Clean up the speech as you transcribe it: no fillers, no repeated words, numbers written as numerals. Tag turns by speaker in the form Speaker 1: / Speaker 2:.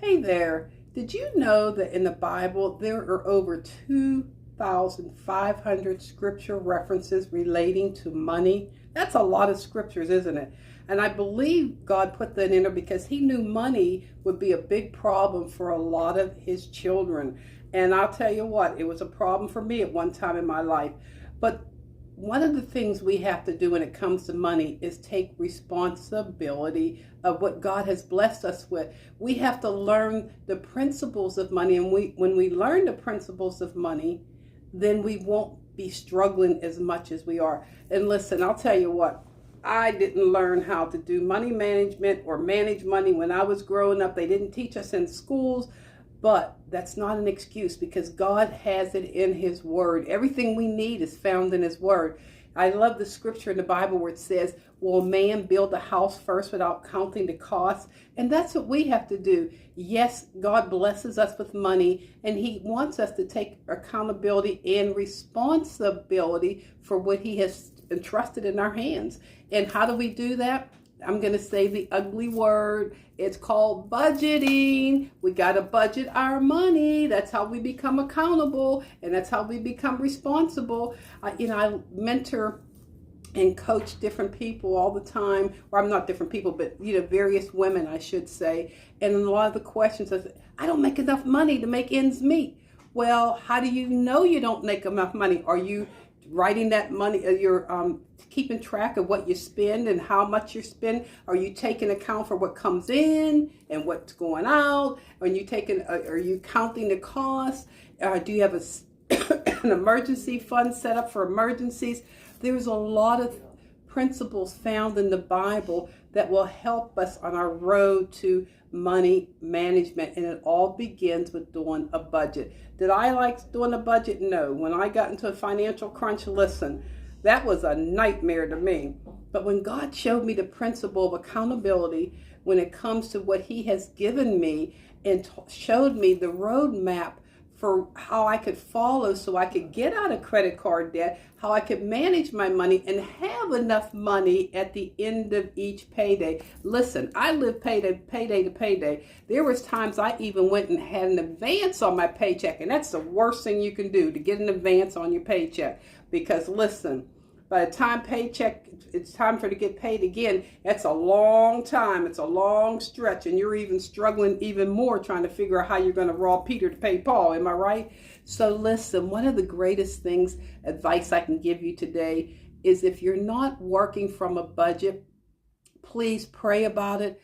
Speaker 1: Hey there. Did you know that in the Bible there are over 2,500 scripture references relating to money? That's a lot of scriptures, isn't it? And I believe God put that in there because he knew money would be a big problem for a lot of his children. And I'll tell you what, it was a problem for me at one time in my life. But one of the things we have to do when it comes to money is take responsibility of what God has blessed us with. We have to learn the principles of money, and when we learn the principles of money, then we won't be struggling as much as we are. And listen, I'll tell you what, I didn't learn how to do money management or manage money when I was growing up. They didn't teach us in schools. But that's not an excuse because God has it in his word. Everything we need is found in his word. I love the scripture in the Bible where it says, will man build a house first without counting the cost? And that's what we have to do. Yes, God blesses us with money and he wants us to take accountability and responsibility for what he has entrusted in our hands. And how do we do that? I'm going to say the ugly word. It's called budgeting. We got to budget our money. That's how we become accountable, and that's how we become responsible. I mentor and coach different people all the time, or I'm not different people, but various women, I should say. And a lot of the questions is, I don't make enough money to make ends meet. Well, how do you know you don't make enough money? Are you writing that money? You're keeping track of what you spend and how much you spend? Are you taking account for what comes in and what's going out? Are you counting the cost? Do you have an emergency fund set up for emergencies? There's a lot of principles found in the Bible that will help us on our road to money management, and it all begins with doing a budget. Did I like doing a budget? No. When I got into a financial crunch, listen, that was a nightmare to me. But when God showed me the principle of accountability when it comes to what he has given me and showed me the roadmap for how I could follow so I could get out of credit card debt, how I could manage my money and have enough money at the end of each payday. Listen, I live payday to payday. There was times I even went and had an advance on my paycheck, and that's the worst thing you can do, to get an advance on your paycheck. Because listen, by the time it's time for to get paid again, that's a long time. It's a long stretch, and you're even struggling even more trying to figure out how you're going to rob Peter to pay Paul. Am I right? So listen, one of the greatest advice I can give you today is if you're not working from a budget, please pray about it.